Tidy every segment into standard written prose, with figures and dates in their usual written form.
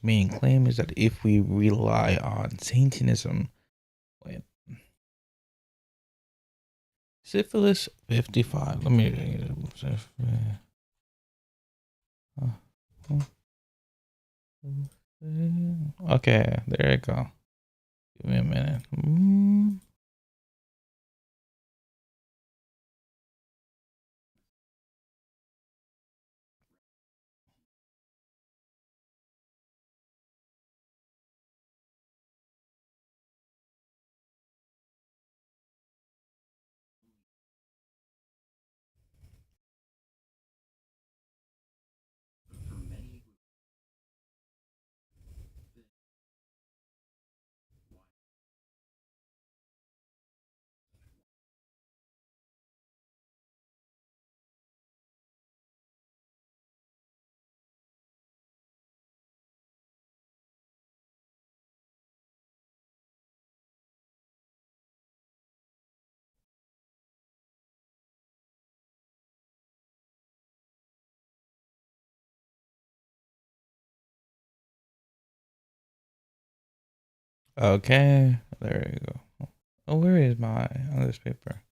Main claim is that if we rely on Satanism, wait, syphilis 55. Let me. Okay, there you go. Give me a minute. Okay, there you go. Oh, where is my on this paper?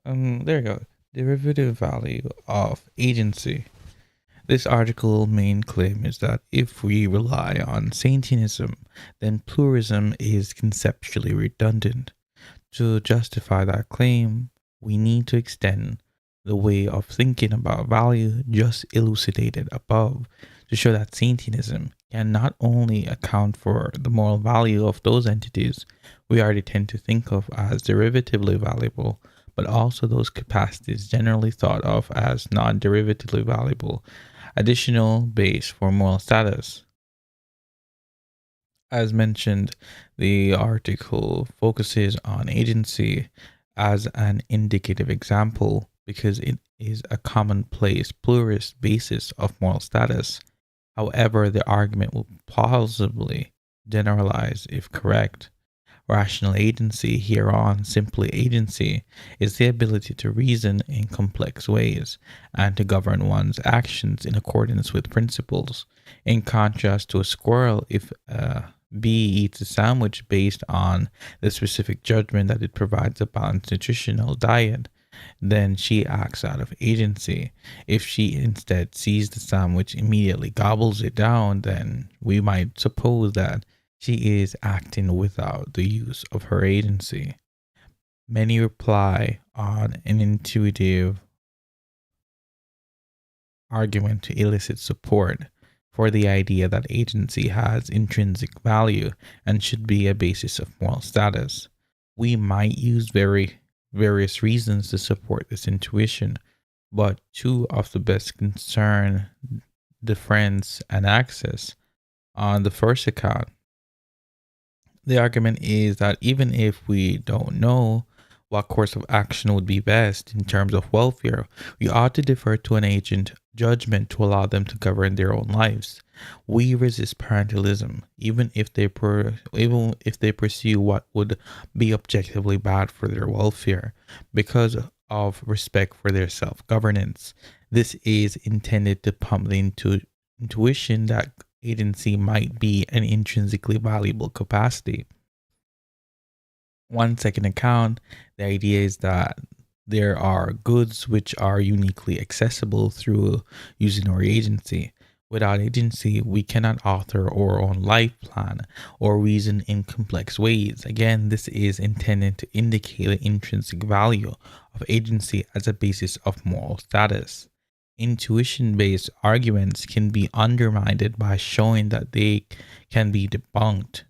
There you go. Derivative value of agency. This article main claim is that if we rely on Satanism, then pluralism is conceptually redundant. To justify that claim, we need to extend the way of thinking about value just elucidated above to show that Satanism can not only account for the moral value of those entities we already tend to think of as derivatively valuable, but also those capacities generally thought of as non derivatively valuable, additional base for moral status. As mentioned, the article focuses on agency as an indicative example because it is a commonplace pluralist basis of moral status. However, the argument will plausibly generalize if correct. Rational agency, hereon simply agency, is the ability to reason in complex ways and to govern one's actions in accordance with principles. In contrast to a squirrel, if a bee eats a sandwich based on the specific judgment that it provides a balanced nutritional diet, then she acts out of agency. If she instead sees the sandwich, immediately gobbles it down, then we might suppose that she is acting without the use of her agency. Many rely on an intuitive argument to elicit support for the idea that agency has intrinsic value and should be a basis of moral status. We might use various reasons to support this intuition, but two of the best concern difference and access. On the first account, the argument is that even if we don't know what course of action would be best in terms of welfare, we ought to defer to an agent judgment to allow them to govern their own lives. We resist parentalism, even if they pursue what would be objectively bad for their welfare, because of respect for their self-governance. This is intended to pump the intuition that agency might be an intrinsically valuable capacity. One second account, the idea is that there are goods which are uniquely accessible through using our agency. Without agency, we cannot author our own life plan or reason in complex ways. Again, this is intended to indicate the intrinsic value of agency as a basis of moral status. Intuition based arguments can be undermined by showing that they can be debunked,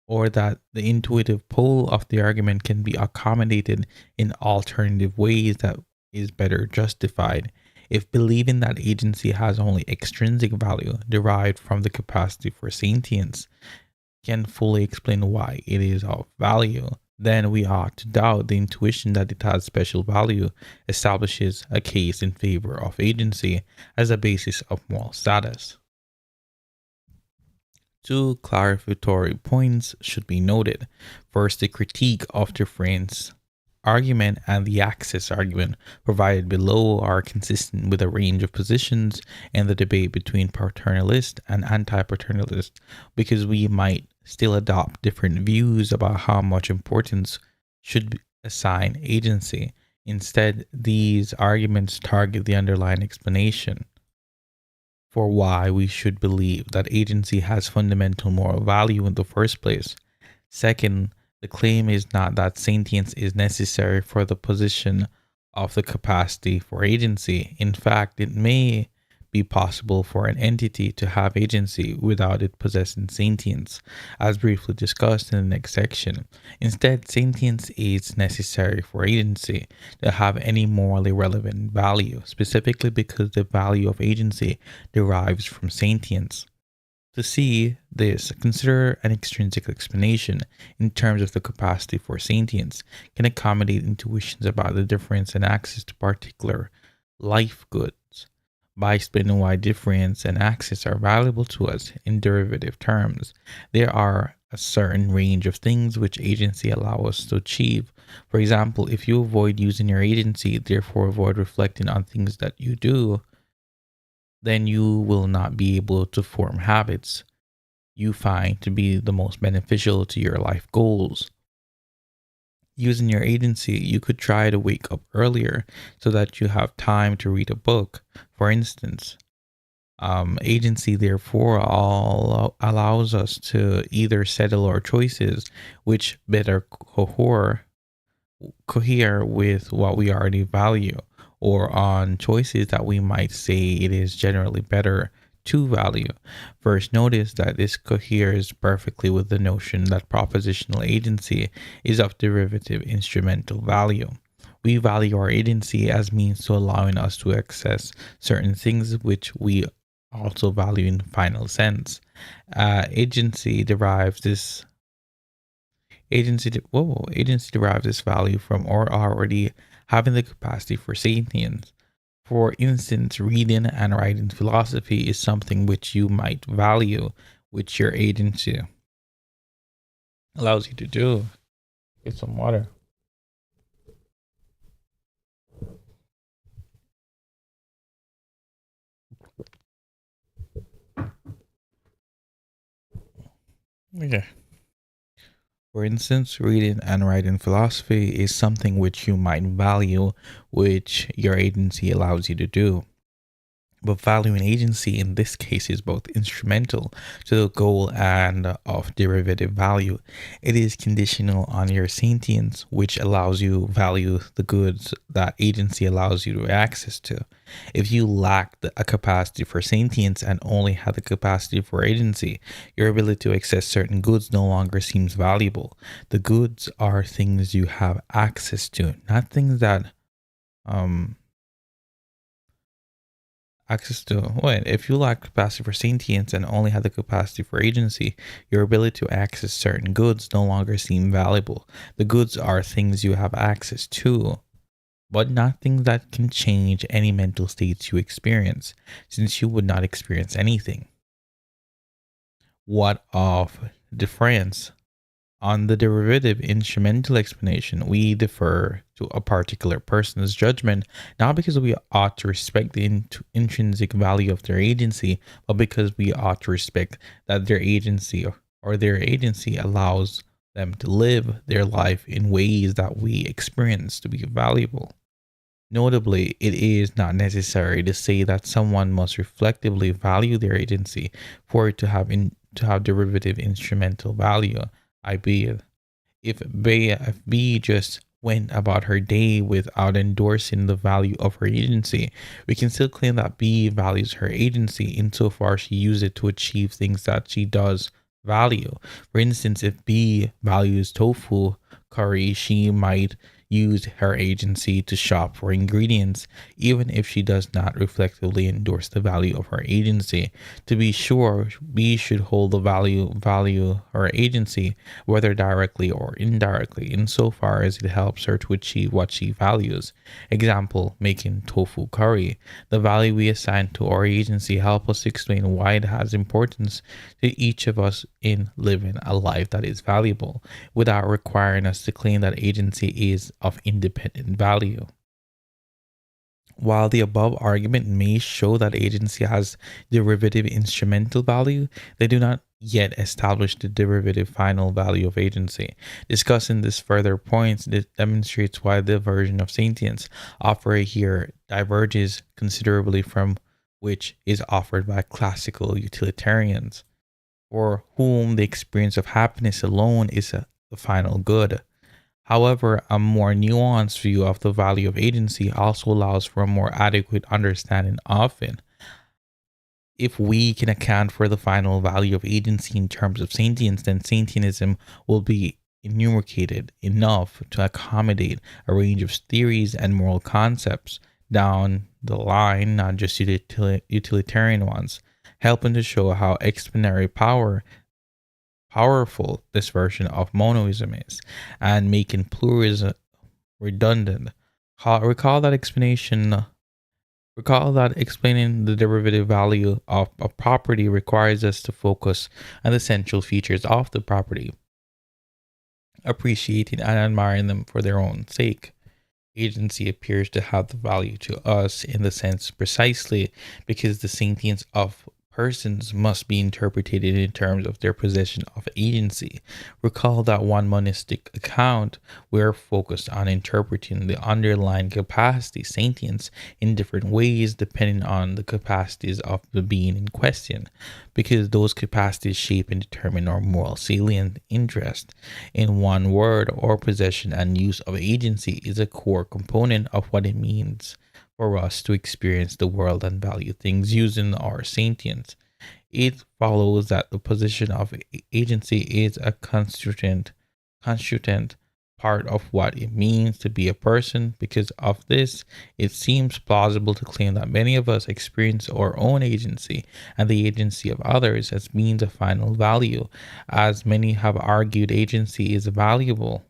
or that the intuitive pole of the argument can be accommodated in alternative ways that is better justified. If believing that agency has only extrinsic value derived from the capacity for sentience can fully explain why it is of value, then we ought to doubt the intuition that it has special value establishes a case in favor of agency as a basis of moral status. Two clarificatory points should be noted. First, the critique of difference argument and the axis argument provided below are consistent with a range of positions in the debate between paternalist and anti-paternalist, because we might still adopt different views about how much importance should be assigned agency. Instead, these arguments target the underlying explanation for why we should believe that agency has fundamental moral value in the first place. Second, the claim is not that sentience is necessary for the position of the capacity for agency. In fact, it may be possible for an entity to have agency without it possessing sentience, as briefly discussed in the next section. Instead, sentience is necessary for agency to have any morally relevant value, specifically because the value of agency derives from sentience. To see this, consider an extrinsic explanation in terms of the capacity for sentience can accommodate intuitions about the difference in access to particular life goods. By explaining why difference and access are valuable to us in derivative terms, there are a certain range of things which agency allows us to achieve. For example, if you avoid using your agency, therefore avoid reflecting on things that you do, then you will not be able to form habits you find to be the most beneficial to your life goals. Using your agency, you could try to wake up earlier so that you have time to read a book, for instance. Agency, therefore, all allows us to either settle our choices, which better cohere with what we already value, or on choices that we might say it is generally better to value. First, notice that this coheres perfectly with the notion that propositional agency is of derivative instrumental value. We value our agency as means to allowing us to access certain things which we also value in final sense. Agency derives this agency derives this value from or already having the capacity for sentience. For instance, reading and writing philosophy is something which you might value, which your agency allows you to do. Get some water. Okay. For instance, reading and writing philosophy is something which you might value, which your agency allows you to do. But valuing agency in this case is both instrumental to the goal and of derivative value. It is conditional on your sentience, which allows you value the goods that agency allows you to access to. If you lack a capacity for sentience and only have the capacity for agency, your ability to access certain goods no longer seems valuable. The goods are things you have access to, not things that access to what? If you lack capacity for sentience and only have the capacity for agency, your ability to access certain goods no longer seem valuable. The goods are things you have access to, but not things that can change any mental states you experience, since you would not experience anything. What of difference? On the derivative instrumental explanation, we defer to a particular person's judgment, not because we ought to respect the intrinsic value of their agency, but because we ought to respect that their agency or their agency allows them to live their life in ways that we experience to be valuable. Notably, it is not necessary to say that someone must reflectively value their agency for it to to have derivative instrumental value. I be if B just went about her day without endorsing the value of her agency, we can still claim that B values her agency insofar she uses it to achieve things that she does value. For instance, if B values tofu curry, she might use her agency to shop for ingredients, even if she does not reflectively endorse the value of her agency. To be sure, we should hold the value her agency, whether directly or indirectly, insofar as it helps her to achieve what she values. Example, making tofu curry. The value we assign to our agency help us explain why it has importance to each of us in living a life that is valuable, without requiring us to claim that agency is of independent value. While the above argument may show that agency has derivative instrumental value, they do not yet establish the derivative final value of agency. Discussing this further points demonstrates why the version of sentience offered here diverges considerably from which is offered by classical utilitarians, for whom the experience of happiness alone is the final good. However, a more nuanced view of the value of agency also allows for a more adequate understanding of it. If we can account for the final value of agency in terms of sentience, then sentientism will be enumerated enough to accommodate a range of theories and moral concepts down the line, not just utilitarian ones, helping to show how extraordinary powerful this version of monoism is, and making pluralism redundant. Recall that explanation. Recall that explaining the derivative value of a property requires us to focus on the essential features of the property, appreciating and admiring them for their own sake. Agency appears to have the value to us in the sense precisely because the sentience of persons must be interpreted in terms of their possession of agency. Recall that one monistic account we're focused on interpreting the underlying capacity sentience in different ways depending on the capacities of the being in question, because those capacities shape and determine our moral salient interest. In one word, our possession and use of agency is a core component of what it means for us to experience the world and value things using our sentience. It follows that the position of agency is a constituent part of what it means to be a person. Because of this, it seems plausible to claim that many of us experience our own agency and the agency of others as means of final value. As many have argued, agency is a valuable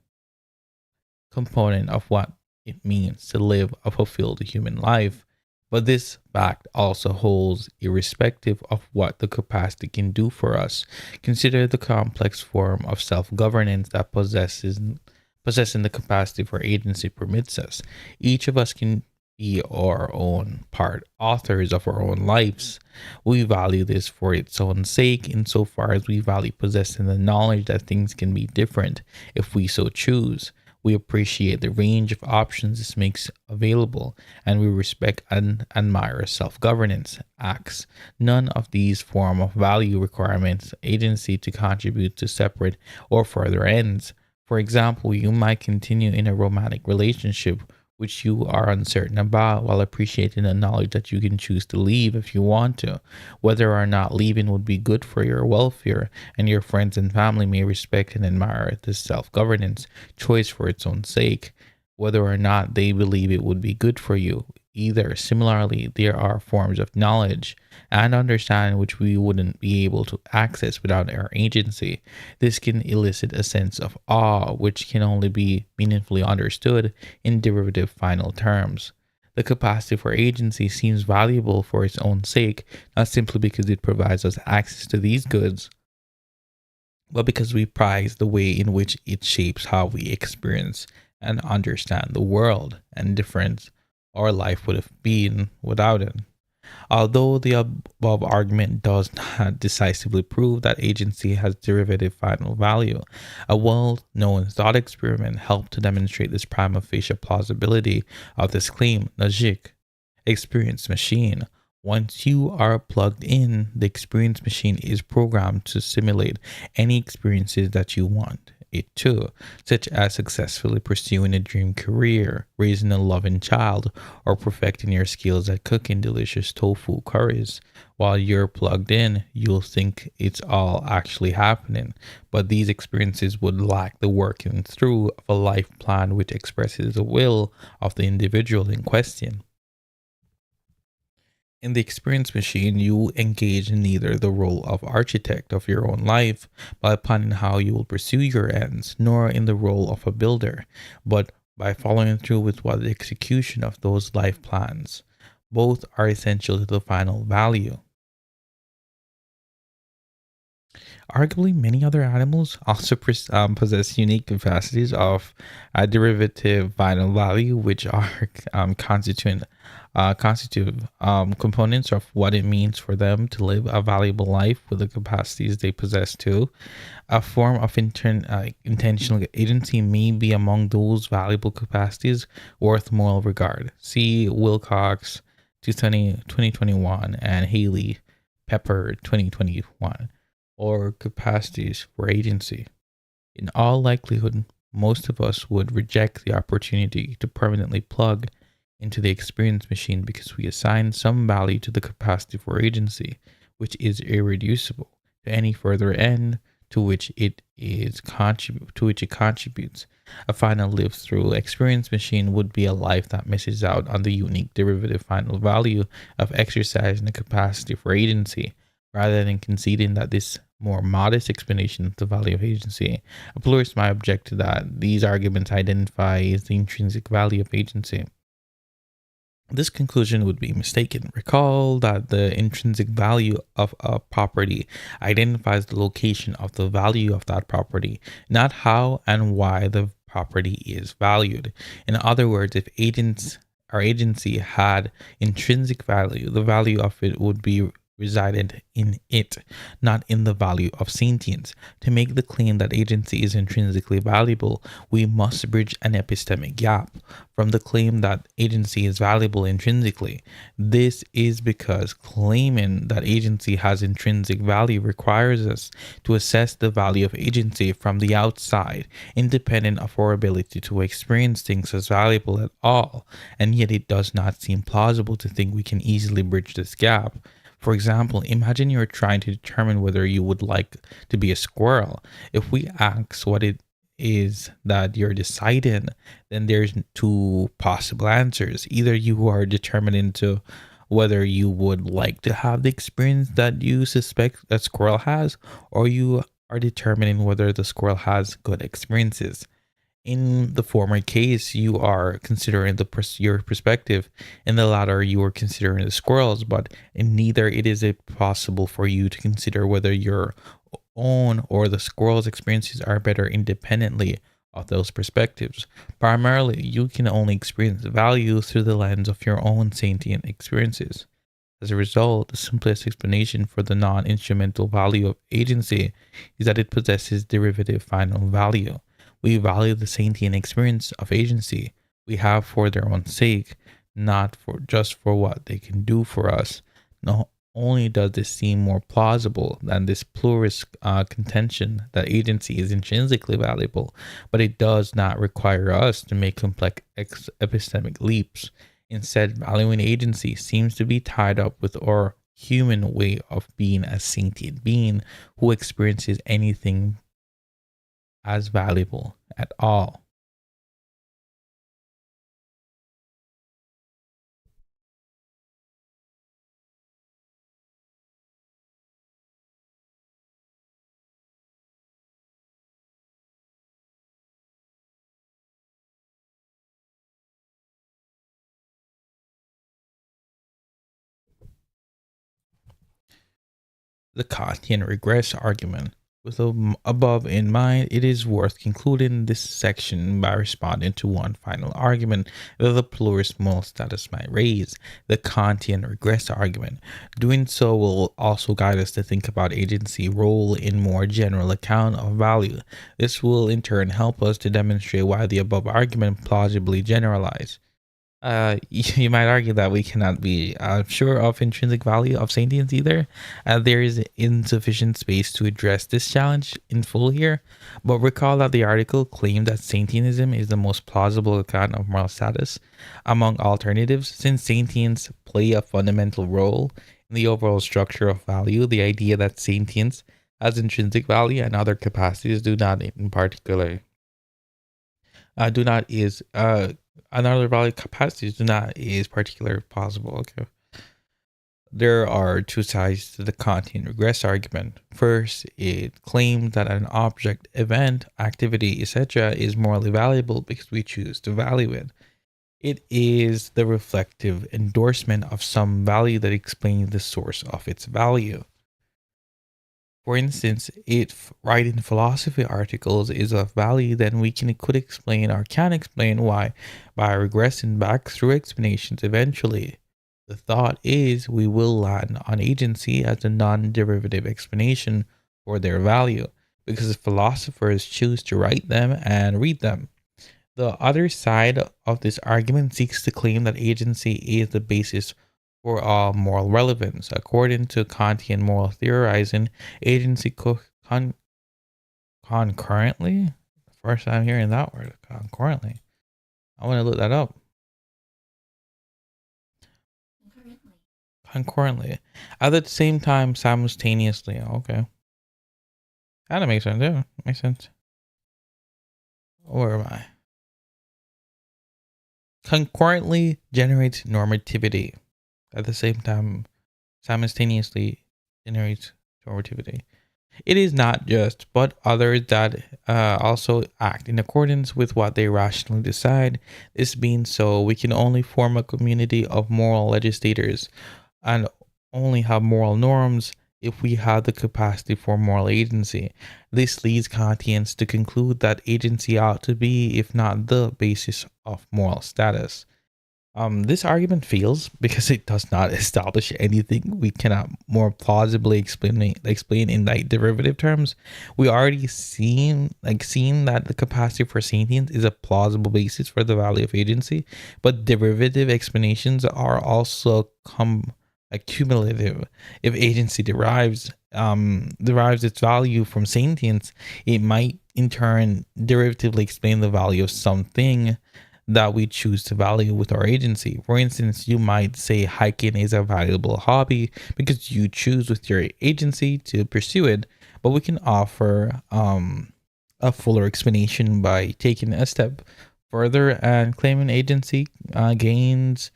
component of what it means to live a fulfilled human life. But this fact also holds irrespective of what the capacity can do for us. Consider the complex form of self-governance that possessing the capacity for agency permits us. Each of us can be our own part authors of our own lives. We value this for its own sake, insofar as we value possessing the knowledge that things can be different if we so choose. We appreciate the range of options this makes available, and we respect and admire self-governance acts. None of these form of value requirements agency to contribute to separate or further ends. For example, you might continue in a romantic relationship which you are uncertain about, while appreciating the knowledge that you can choose to leave if you want to. Whether or not leaving would be good for your welfare, and your friends and family may respect and admire this self-governance choice for its own sake, whether or not they believe it would be good for you. Either similarly, there are forms of knowledge and understanding which we wouldn't be able to access without our agency. This can elicit a sense of awe which can only be meaningfully understood in derivative final terms. The capacity for agency seems valuable for its own sake, not simply because it provides us access to these goods, but because we prize the way in which it shapes how we experience and understand the world, and different our life would have been without it. Although the above argument does not decisively prove that agency has derivative final value, a well-known thought experiment helped to demonstrate this prima facie plausibility of this claim. Logic, experience machine. Once you are plugged in, the experience machine is programmed to simulate any experiences that you want. it too, such as successfully pursuing a dream career, raising a loving child, or perfecting your skills at cooking delicious tofu curries. While you're plugged in, you'll think it's all actually happening, but these experiences would lack the working through of a life plan which expresses the will of the individual in question. In the experience machine, you engage in neither the role of architect of your own life by planning how you will pursue your ends, nor in the role of a builder, but by following through with what the execution of those life plans. Both are essential to the final value. Arguably, many other animals also possess unique capacities of derivative final value, which are constitutive components of what it means for them to live a valuable life with the capacities they possess too. A form of intentional agency may be among those valuable capacities worth moral regard. See Wilcox 2021 and Haley Pepper 2021, or capacities for agency. In all likelihood, most of us would reject the opportunity to permanently plug into the experience machine because we assign some value to the capacity for agency, which is irreducible to any further end to which it contributes. A final live through experience machine would be a life that misses out on the unique derivative final value of exercising the capacity for agency, rather than conceding that this more modest explanation of the value of agency. A pluralist might object to that. These arguments identify as the intrinsic value of agency. This conclusion would be mistaken. Recall that the intrinsic value of a property identifies the location of the value of that property, not how and why the property is valued. In other words, if agents our agency had intrinsic value, the value of it would be resided in it, not in the value of sentience. To make the claim that agency is intrinsically valuable, we must bridge an epistemic gap from the claim that agency is valuable intrinsically. This is because claiming that agency has intrinsic value requires us to assess the value of agency from the outside, independent of our ability to experience things as valuable at all, and yet it does not seem plausible to think we can easily bridge this gap. For example, imagine you're trying to determine whether you would like to be a squirrel. If we ask what it is that you're deciding, then there's two possible answers. Either you are determining to whether you would like to have the experience that you suspect that squirrel has, or you are determining whether the squirrel has good experiences. In the former case, you are considering your perspective. In the latter, you are considering the squirrels, but in neither it is it possible for you to consider whether your own or the squirrel's experiences are better independently of those perspectives. Primarily, you can only experience value through the lens of your own sentient experiences. As a result, the simplest explanation for the non-instrumental value of agency is that it possesses derivative final value. We value the sentient experience of agency we have for their own sake, not for just for what they can do for us. Not only does this seem more plausible than this pluralist contention that agency is intrinsically valuable, but it does not require us to make complex epistemic leaps. Instead, valuing agency seems to be tied up with our human way of being a sentient being who experiences anything as valuable at all. The Kantian regress argument. With the above in mind, it is worth concluding this section by responding to one final argument that the pluralist moral status might raise, the Kantian regress argument. Doing so will also guide us to think about agency role in more general account of value. This will in turn help us to demonstrate why the above argument plausibly generalized. You might argue that we cannot be sure of intrinsic value of sentience either. There is insufficient space to address this challenge in full here, but recall that the article claimed that sentientism is the most plausible account of moral status among alternatives, since sentience play a fundamental role in the overall structure of value. The idea that sentience has intrinsic value and other capacities do not, in particular, do not is another value capacities do not is particularly possible. Okay. There are two sides to the Kantian regress argument. First, it claims that an object, event, activity, etc. is morally valuable because we choose to value it. It is the reflective endorsement of some value that explains the source of its value. For instance, if writing philosophy articles is of value, then we could explain or can explain why by regressing back through explanations eventually. The thought is we will land on agency as a non-derivative explanation for their value, because philosophers choose to write them and read them. The other side of this argument seeks to claim that agency is the basis for all moral relevance. According to Kantian moral theorizing, agency concurrently. First time hearing that word, concurrently. I want to look that up. Concurrently. At the same time, simultaneously. Okay. That makes sense. Yeah, makes sense. Where am I? Concurrently generates normativity. At the same time, simultaneously generates normativity. It is not just, but others that also act in accordance with what they rationally decide. This being so, we can only form a community of moral legislators and only have moral norms if we have the capacity for moral agency. This leads Kantians to conclude that agency ought to be, if not the basis of moral status. This argument fails because it does not establish anything we cannot more plausibly explain in like derivative terms. We already seen that the capacity for sentience is a plausible basis for the value of agency, but derivative explanations are also cumulative. If agency derives its value from sentience, it might in turn derivatively explain the value of something that we choose to value with our agency. For instance, you might say hiking is a valuable hobby because you choose with your agency to pursue it, but we can offer a fuller explanation by taking a step further and claiming agency gains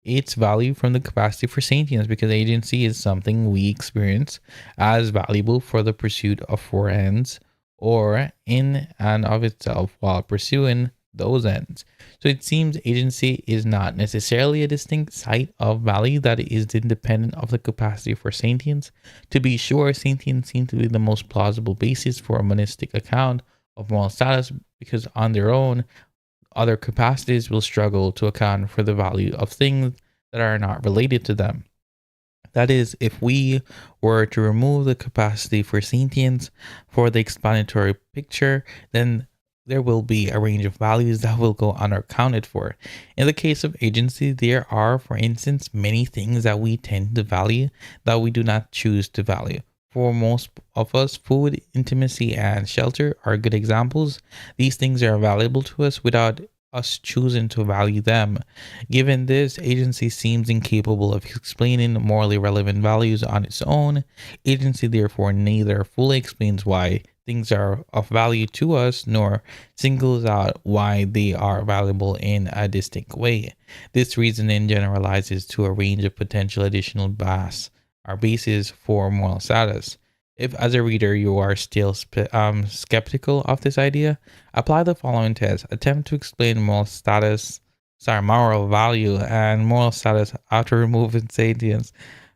its value from the capacity for sentience, because agency is something we experience as valuable for the pursuit of four ends or in and of itself while pursuing those ends. So it seems agency is not necessarily a distinct site of value that is independent of the capacity for sentience. To be sure, sentience seems to be the most plausible basis for a monistic account of moral status, because on their own, other capacities will struggle to account for the value of things that are not related to them. That is, if we were to remove the capacity for sentience for the explanatory picture, then there will be a range of values that will go unaccounted for. In the case of agency, there are, for instance, many things that we tend to value that we do not choose to value. For most of us, food, intimacy, and shelter are good examples. These things are valuable to us without us choosing to value them. Given this, agency seems incapable of explaining morally relevant values on its own. Agency therefore neither fully explains why things are of value to us, nor singles out why they are valuable in a distinct way. This reasoning generalizes to a range of potential additional bases for moral status. If, as a reader, you are still skeptical of this idea, apply the following test. Attempt to explain moral value and moral status after removing sentience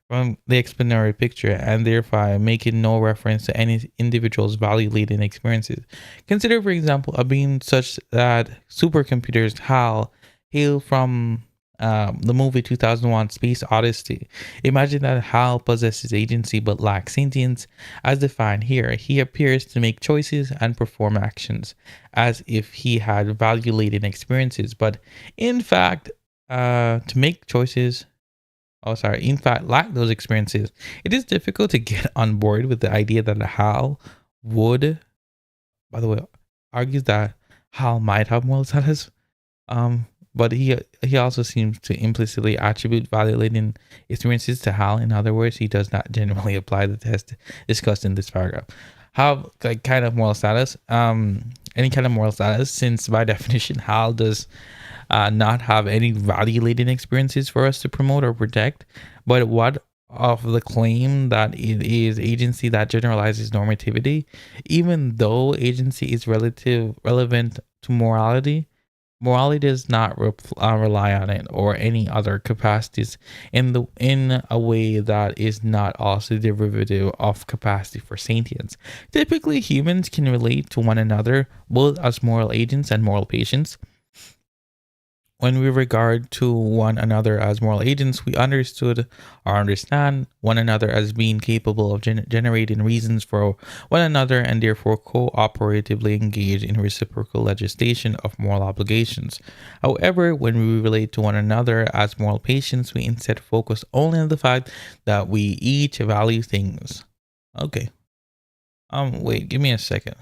from the explanatory picture, and thereby making no reference to any individual's value leading experiences. Consider, for example, a being such that supercomputers HAL hail from the movie 2001 Space Odyssey. Imagine that HAL possesses agency but lacks sentience. As defined here, he appears to make choices and perform actions as if he had value laden experiences, but in fact, To make choices, oh, sorry, in fact, lack those experiences, it is difficult to get on board with the idea that Hal would, by the way, argues that Hal might have moral status. Um, but he also seems to implicitly attribute validating experiences to Hal. In other words, he does not generally apply the test discussed in this paragraph. How like kind of moral status? Any kind of moral status, since by definition, Hal does not have any value-laden experiences for us to promote or protect. But what of the claim that it is agency that generalizes normativity, even though agency is relevant to morality? Morality does not rely on it or any other capacities in a way that is not also derivative of capacity for sentience. Typically, humans can relate to one another both as moral agents and moral patients. When we regard to one another as moral agents, we understood or understand one another as being capable of generating reasons for one another and therefore cooperatively engage in reciprocal legislation of moral obligations. However, when we relate to one another as moral patients, we instead focus only on the fact that we each value things. Okay. Wait, give me a second.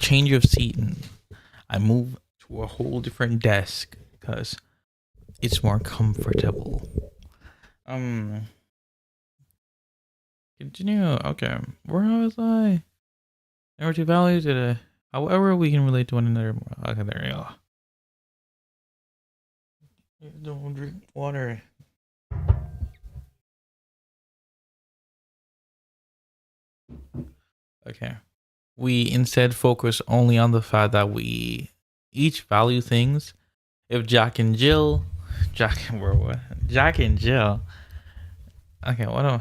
change of seat and I move to a whole different desk because it's more comfortable. Um, Continue. Okay, where was I? Narrative values. However, we can relate to one another. Okay, there you go. Don't drink water. Okay. We instead focus only on the fact that we each value things. If Jack and Jill, Jack, what? Jack and Jill. Okay, what do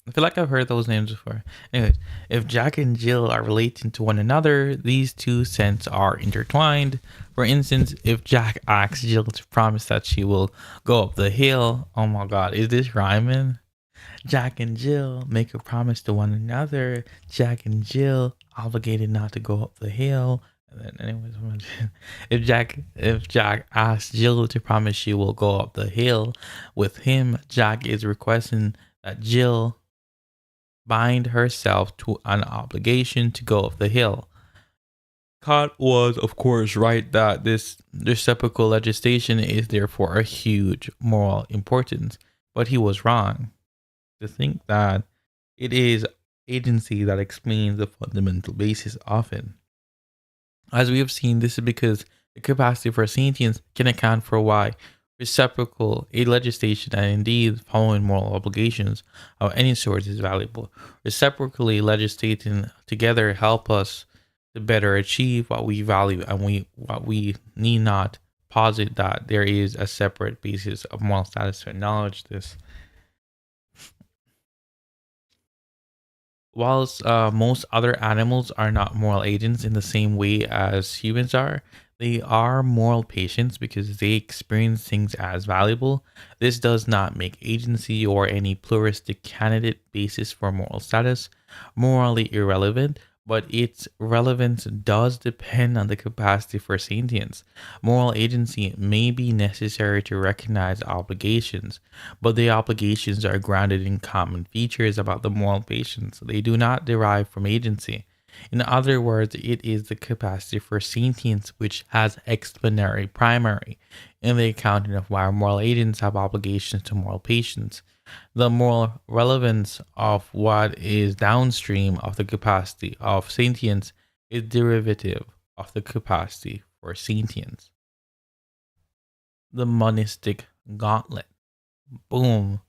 I feel like I've heard those names before. Anyways, if Jack and Jill are relating to one another, these two scents are intertwined. For instance, if Jack asks Jill to promise that she will go up the hill, oh my god, is this rhyming? Jack and Jill make a promise to one another. Jack and Jill obligated not to go up the hill. And then, anyways, if Jack asks Jill to promise she will go up the hill with him, Jack is requesting that Jill bind herself to an obligation to go up the hill. Kant was, of course, right that this reciprocal legislation is therefore a huge moral importance, but he was wrong to think that it is agency that explains the fundamental basis of it. As we have seen, this is because the capacity for sentience can account for why reciprocal aid legislation and indeed following moral obligations of any sort is valuable. Reciprocally legislating together help us to better achieve what we value and what we need not posit that there is a separate basis of moral status to acknowledge this. Whilst most other animals are not moral agents in the same way as humans are, they are moral patients because they experience things as valuable. This does not make agency or any pluralistic candidate basis for moral status morally irrelevant, but its relevance does depend on the capacity for sentience. Moral agency may be necessary to recognize obligations, but the obligations are grounded in common features about the moral patients. They do not derive from agency. In other words, it is the capacity for sentience which has explanatory primary in the accounting of why moral agents have obligations to moral patients. The moral relevance of what is downstream of the capacity of sentience is derivative of the capacity for sentience. The monistic gauntlet. Boom.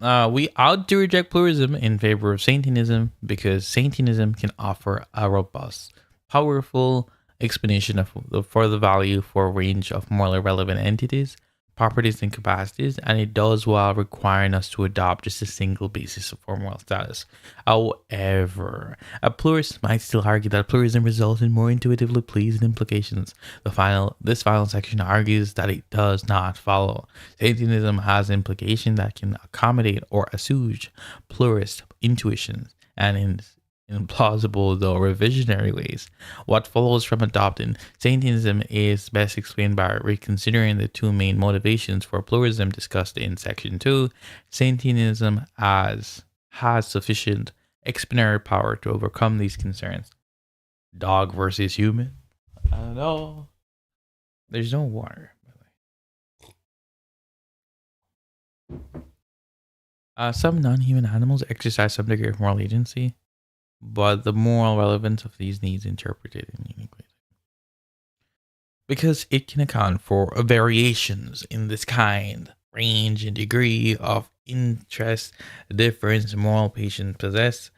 We ought to reject pluralism in favor of Sentianism because Sentianism can offer a robust, powerful explanation for the value for a range of morally relevant entities, properties, and capacities, and it does while requiring us to adopt just a single basis for moral status. However, a pluralist might still argue that pluralism results in more intuitively pleasing implications. This final section argues that it does not follow. Sentianism has implications that can accommodate or assuage pluralist intuitions, and in implausible though revisionary ways. What follows from adopting Sentianism is best explained by reconsidering the two main motivations for pluralism discussed in section 2. Sentianism has sufficient explanatory power to overcome these concerns. Dog versus human? I don't know. There's no water. Some non-human animals exercise some degree of moral agency, but the moral relevance of these needs interpreted in unique ways. Because it can account for variations in this kind, range, and degree of interest difference moral patients possess,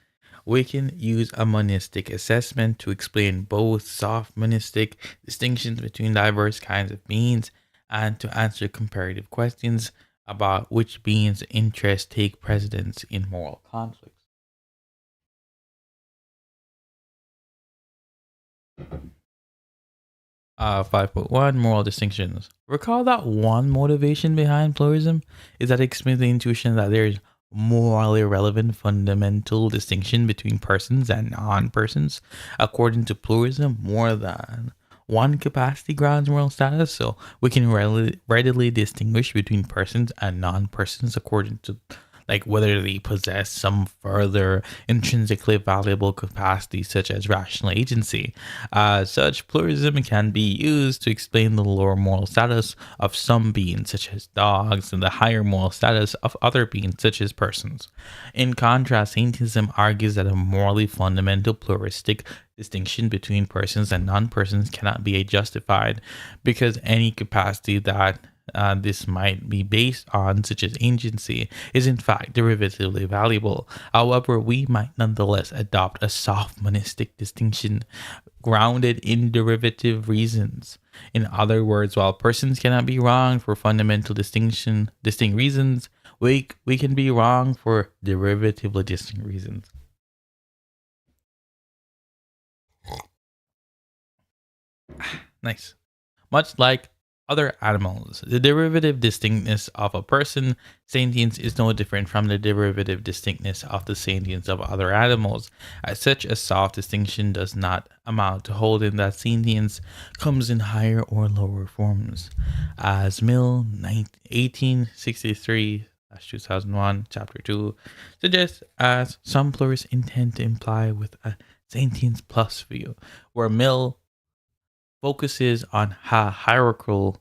we can use a monistic assessment to explain both soft monistic distinctions between diverse kinds of beings and to answer comparative questions about which beings' interests take precedence in moral conflicts. 5.1 Moral distinctions. Recall that one motivation behind pluralism is that it explains the intuition that there is morally relevant fundamental distinction between persons and non-persons. According to pluralism, more than one capacity grounds moral status, so we can readily distinguish between persons and non-persons according to like whether they possess some further intrinsically valuable capacity, such as rational agency. Such pluralism can be used to explain the lower moral status of some beings, such as dogs, and the higher moral status of other beings, such as persons. In contrast, Sentientism argues that a morally fundamental pluralistic distinction between persons and non-persons cannot be justified because any capacity that this might be based on, such as agency, is in fact derivatively valuable. However, we might nonetheless adopt a soft monistic distinction grounded in derivative reasons. In other words, while persons cannot be wrong for fundamental distinct reasons, we can be wrong for derivatively distinct reasons. Nice. Much like other animals, the derivative distinctness of a person sentience is no different from the derivative distinctness of the sentience of other animals. As such, a soft distinction does not amount to holding that sentience comes in higher or lower forms. As Mill 1863 2001, chapter 2, suggests, as some pluralists intend to imply with a sentience plus view, where Mill focuses on hierarchy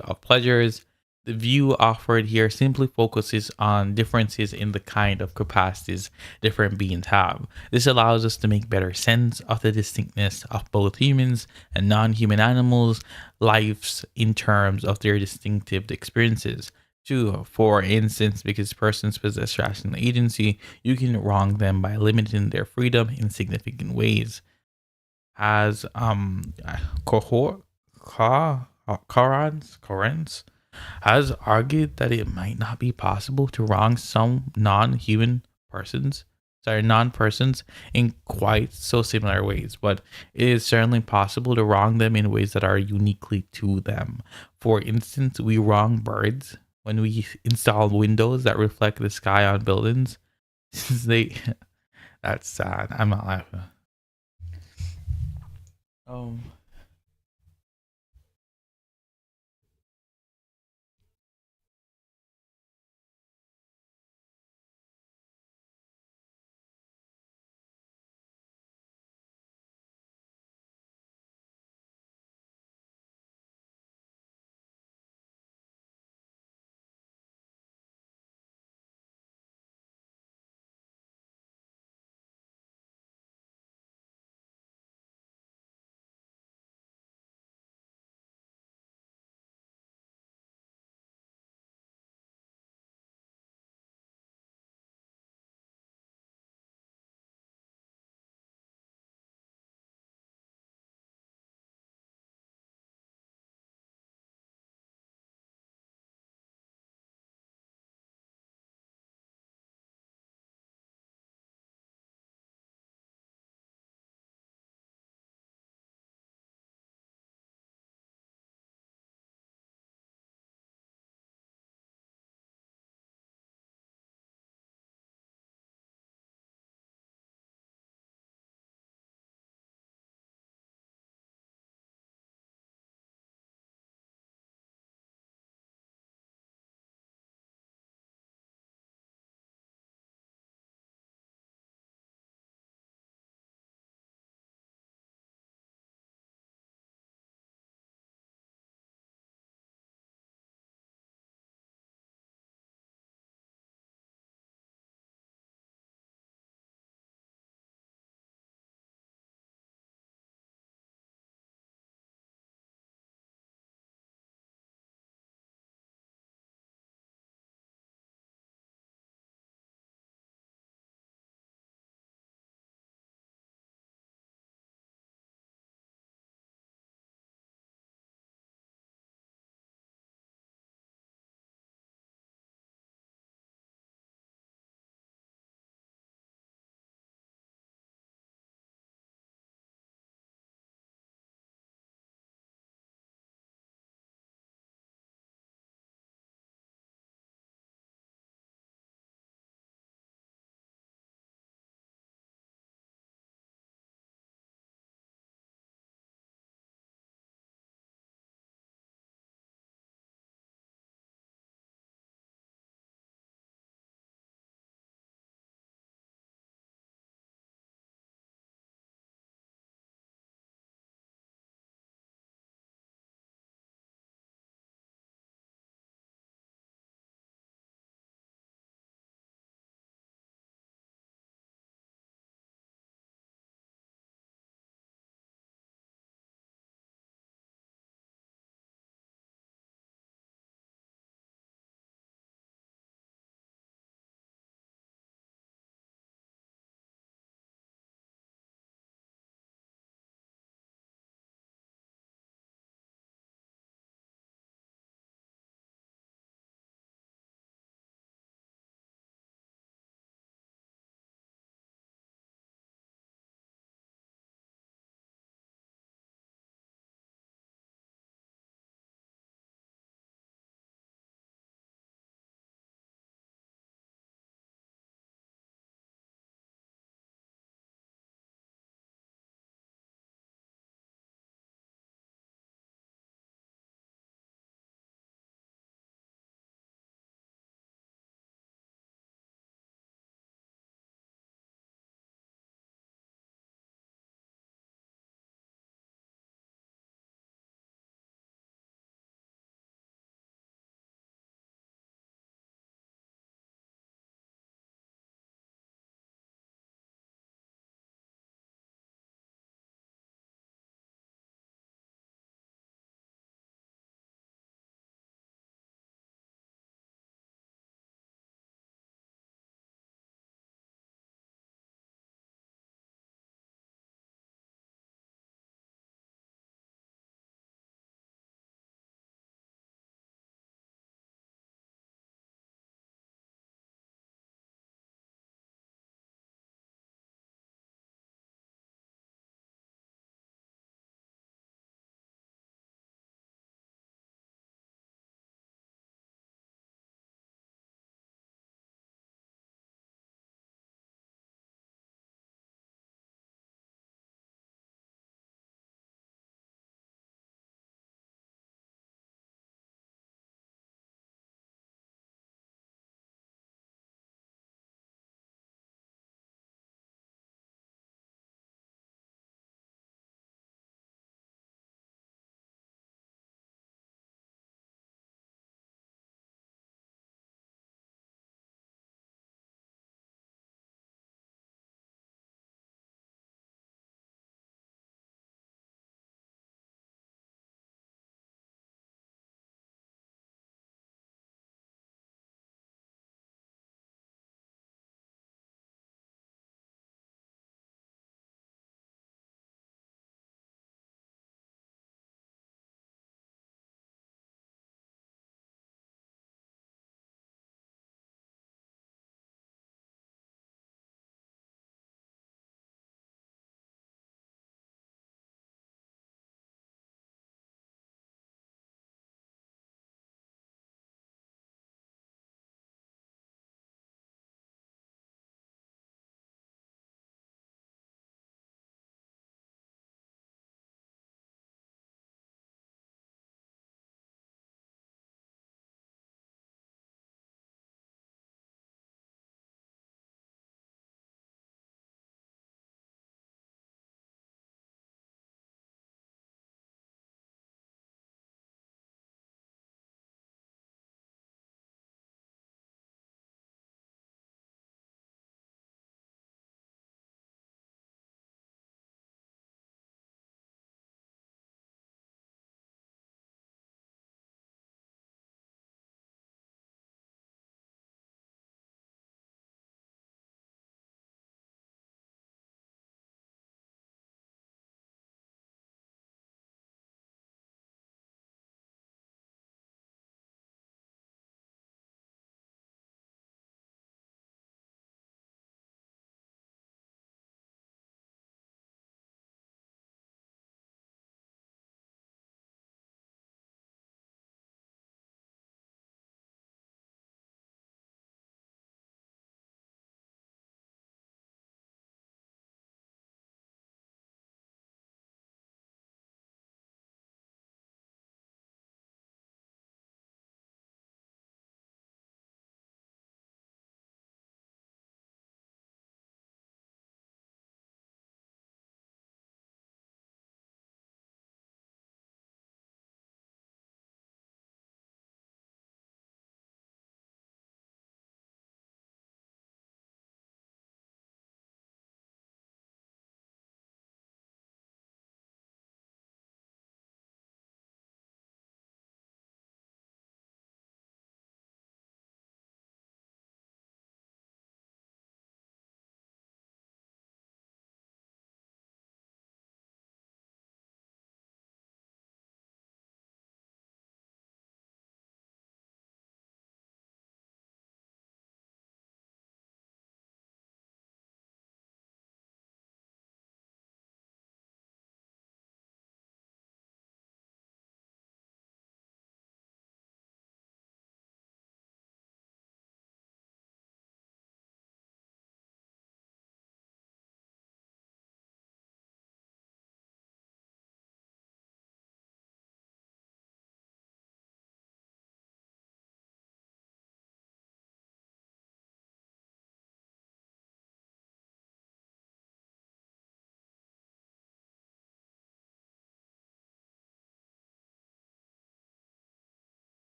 of pleasures. The view offered here simply focuses on differences in the kind of capacities different beings have. This allows us to make better sense of the distinctness of both humans and non-human animals' lives in terms of their distinctive experiences. Two, for instance, because persons possess rational agency, you can wrong them by limiting their freedom in significant ways. As cohort Corrans has argued that it might not be possible to wrong some non-persons in quite so similar ways, but it is certainly possible to wrong them in ways that are uniquely to them. For instance, we wrong birds when we install windows that reflect the sky on buildings. they That's sad. I'm not laughing.